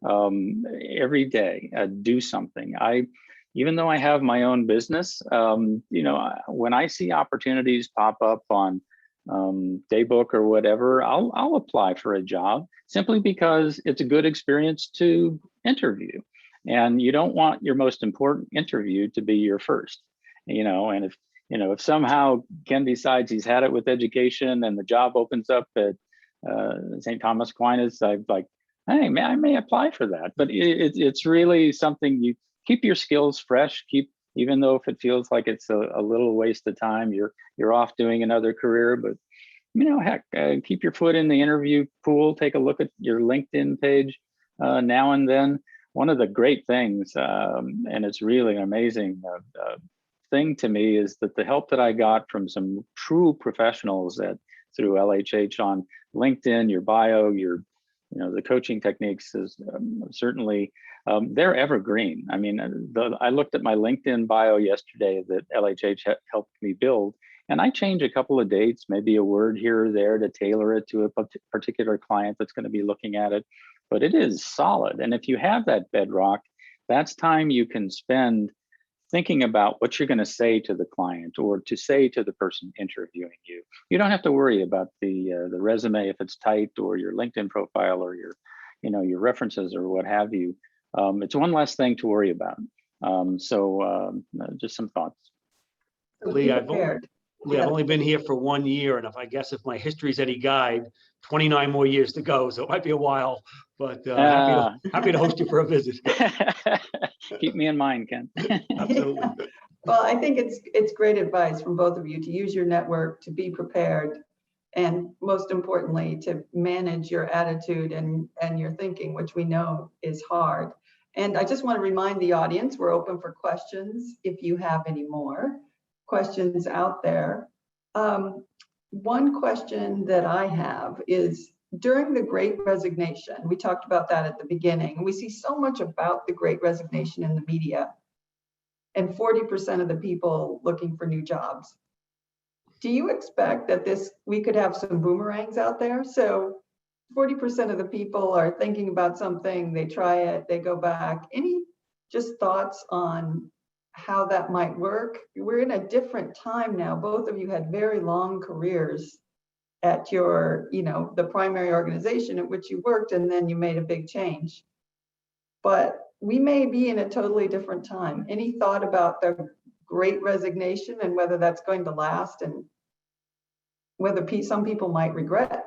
Every day, do something. Even though I have my own business, when I see opportunities pop up on Daybook or whatever, I'll apply for a job simply because it's a good experience to interview. And you don't want your most important interview to be your first, and if somehow Ken decides he's had it with education and the job opens up at St. Thomas Aquinas, I'm like, hey, I may apply for that. But it's really something you keep your skills fresh, even though if it feels like it's a little waste of time, you're off doing another career, but heck, keep your foot in the interview pool, take a look at your LinkedIn page now and then. One of the great things, and it's really an amazing thing to me, is that the help that I got from some true professionals through LHH on LinkedIn, your bio, the coaching techniques is certainly, they're evergreen. I mean, I looked at my LinkedIn bio yesterday that LHH helped me build, and I change a couple of dates, maybe a word here or there to tailor it to a particular client that's going to be looking at it, but it is solid. And if you have that bedrock, that's time you can spend thinking about what you're going to say to the client or to say to the person interviewing you. You don't have to worry about the resume if it's tight, or your LinkedIn profile, or your references or what have you. It's one less thing to worry about. Just some thoughts. Lee, I've only been here for 1 year, and if my history is any guide, 29 more years to go, so it might be a while, but happy to host you for a visit. Keep me in mind, Ken. Absolutely. Well, I think it's great advice from both of you to use your network, to be prepared, and most importantly, to manage your attitude and your thinking, which we know is hard. And I just want to remind the audience, we're open for questions if you have any more questions out there. One question that I have is, during the Great Resignation, we talked about that at the beginning, and we see so much about the Great Resignation in the media, and 40% of the people looking for new jobs. do you expect that we could have some boomerangs out there? So 40% of the people are thinking about something, they try it, they go back. Any just thoughts on how that might work? We're in a different time now. Both of you had very long careers at your, the primary organization at which you worked, and then you made a big change. But we may be in a totally different time. Any thought about the Great Resignation and whether that's going to last, and whether some people might regret?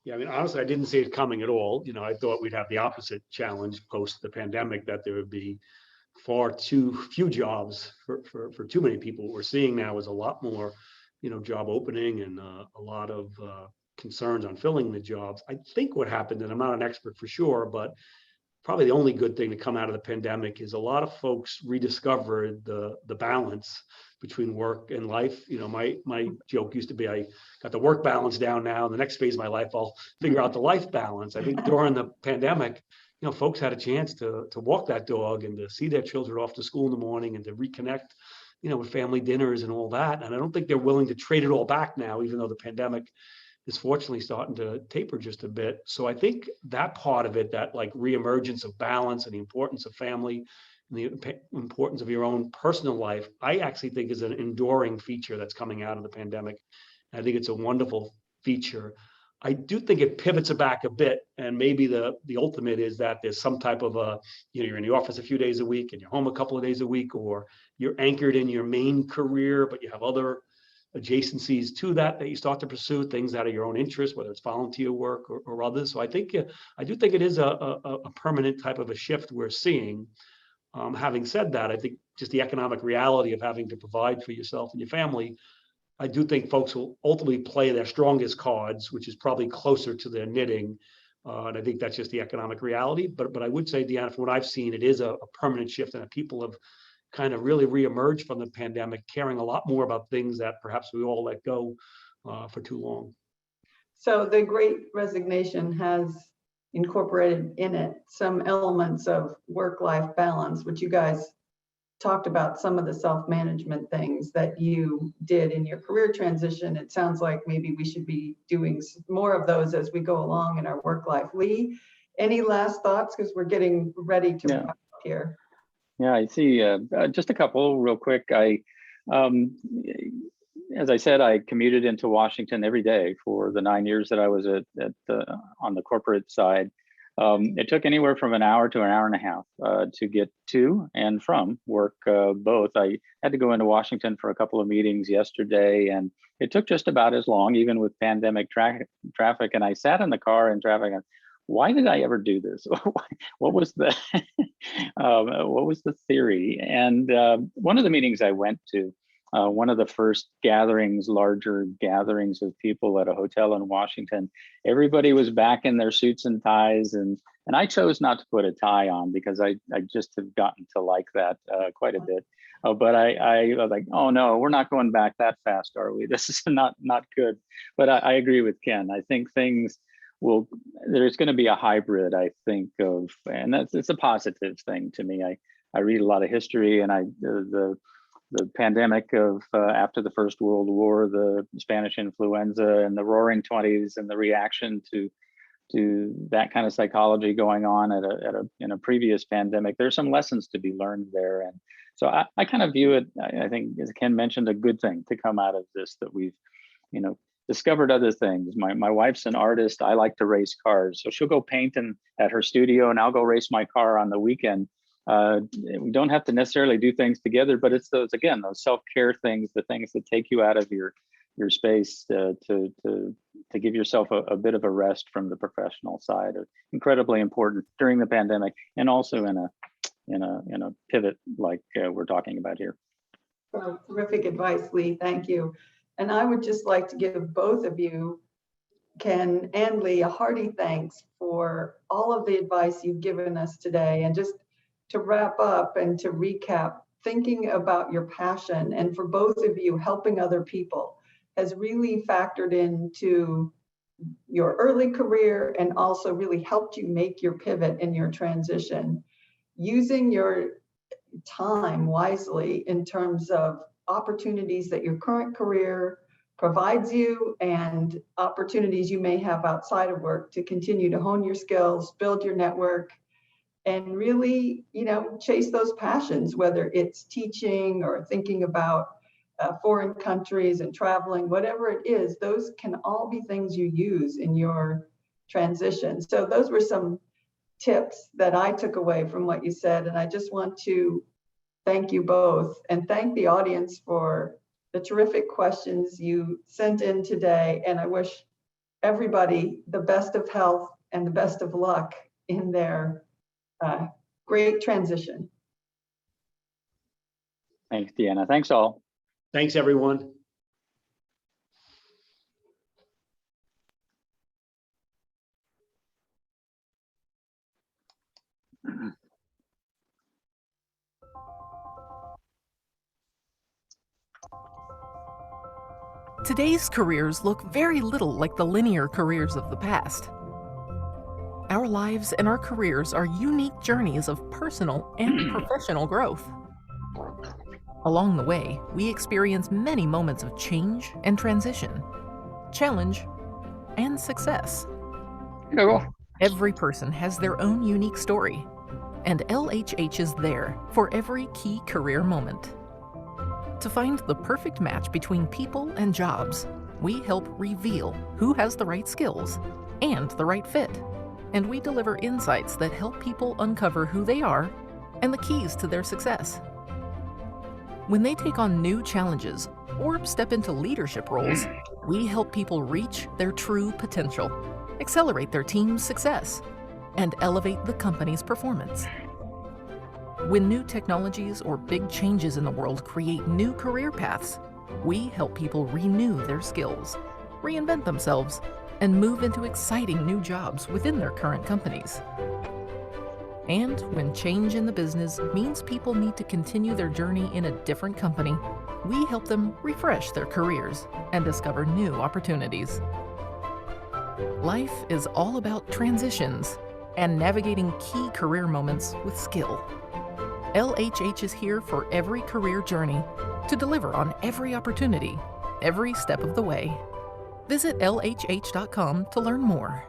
Yeah, I mean, honestly, I didn't see it coming at all. I thought we'd have the opposite challenge post the pandemic, that there would be far too few jobs for too many people. What we're seeing now is a lot more, job opening and a lot of concerns on filling the jobs. I think what happened, and I'm not an expert for sure, but probably the only good thing to come out of the pandemic is a lot of folks rediscovered the balance between work and life. My joke used to be, I got the work balance down now. The next phase of my life, I'll figure out the life balance. I think during the pandemic, folks had a chance to walk that dog and to see their children off to school in the morning and to reconnect, with family dinners and all that. And I don't think they're willing to trade it all back now, even though the pandemic is fortunately starting to taper just a bit. So I think that part of it, that like reemergence of balance and the importance of family and the importance of your own personal life, I actually think is an enduring feature that's coming out of the pandemic. I think it's a wonderful feature. I do think it pivots it back a bit, and maybe the ultimate is that there's some type of you're in the office a few days a week and you're home a couple of days a week, or you're anchored in your main career, but you have other adjacencies to that you start to pursue, things out of your own interest, whether it's volunteer work or others. So I do think it is a permanent type of a shift we're seeing. Having said that, I think just the economic reality of having to provide for yourself and your family, I do think folks will ultimately play their strongest cards, which is probably closer to their knitting. And I think that's just the economic reality. But I would say, Deanna, from what I've seen, it is a permanent shift, and that people have kind of really reemerged from the pandemic, caring a lot more about things that perhaps we all let go for too long. So the Great Resignation has incorporated in it some elements of work-life balance, which you guys talked about, some of the self-management things that you did in your career transition. It sounds like maybe we should be doing more of those as we go along in our work life. Lee, any last thoughts? Because we're getting ready to wrap up here. Yeah, I see. Just a couple real quick. As I said, I commuted into Washington every day for the 9 years that I was on the corporate side. It took anywhere from an hour to an hour and a half to get to and from work, both. I had to go into Washington for a couple of meetings yesterday, and it took just about as long, even with pandemic traffic. And I sat in the car in traffic, and why did I ever do this? What was the what was the theory? And one of the meetings I went to, one of the first larger gatherings of people at a hotel in Washington, everybody was back in their suits and ties, and I chose not to put a tie on because I just have gotten to like that quite a bit. But I was like, oh no, we're not going back that fast, are we? This is not good. But I agree with Ken. I think there's going to be a hybrid, I think, and it's a positive thing to me. I read a lot of history, and the pandemic of after the First World War, the Spanish influenza, and the Roaring '20s, and the reaction to that kind of psychology going on in a previous pandemic. There's some lessons to be learned there, and so I kind of view it. I think, as Ken mentioned, a good thing to come out of this, that we've discovered other things. My wife's an artist. I like to race cars, so she'll go paint at her studio, and I'll go race my car on the weekend. We don't have to necessarily do things together, but it's those self-care things, the things that take you out of your space to give yourself a bit of a rest from the professional side are incredibly important during the pandemic, and also in a pivot like we're talking about here. Well, terrific advice, Lee. Thank you. And I would just like to give both of you, Ken and Lee, a hearty thanks for all of the advice you've given us today. And just to wrap up and to recap, thinking about your passion, and for both of you, helping other people has really factored into your early career and also really helped you make your pivot in your transition. Using your time wisely in terms of opportunities that your current career provides you and opportunities you may have outside of work to continue to hone your skills, build your network, and really, chase those passions, whether it's teaching or thinking about foreign countries and traveling, whatever it is, those can all be things you use in your transition. So those were some tips that I took away from what you said. And I just want to thank you both and thank the audience for the terrific questions you sent in today. And I wish everybody the best of health and the best of luck in their great transition. Thanks, Deanna. Thanks all. Thanks, everyone. Today's careers look very little like the linear careers of the past. Our lives and our careers are unique journeys of personal and professional growth. Along the way, we experience many moments of change and transition, challenge and success. Every person has their own unique story, and LHH is there for every key career moment. To find the perfect match between people and jobs, we help reveal who has the right skills and the right fit, and we deliver insights that help people uncover who they are and the keys to their success. When they take on new challenges or step into leadership roles, we help people reach their true potential, accelerate their team's success, and elevate the company's performance. When new technologies or big changes in the world create new career paths, we help people renew their skills, reinvent themselves, and move into exciting new jobs within their current companies. And when change in the business means people need to continue their journey in a different company, we help them refresh their careers and discover new opportunities. Life is all about transitions and navigating key career moments with skill. LHH is here for every career journey to deliver on every opportunity, every step of the way. Visit LHH.com to learn more.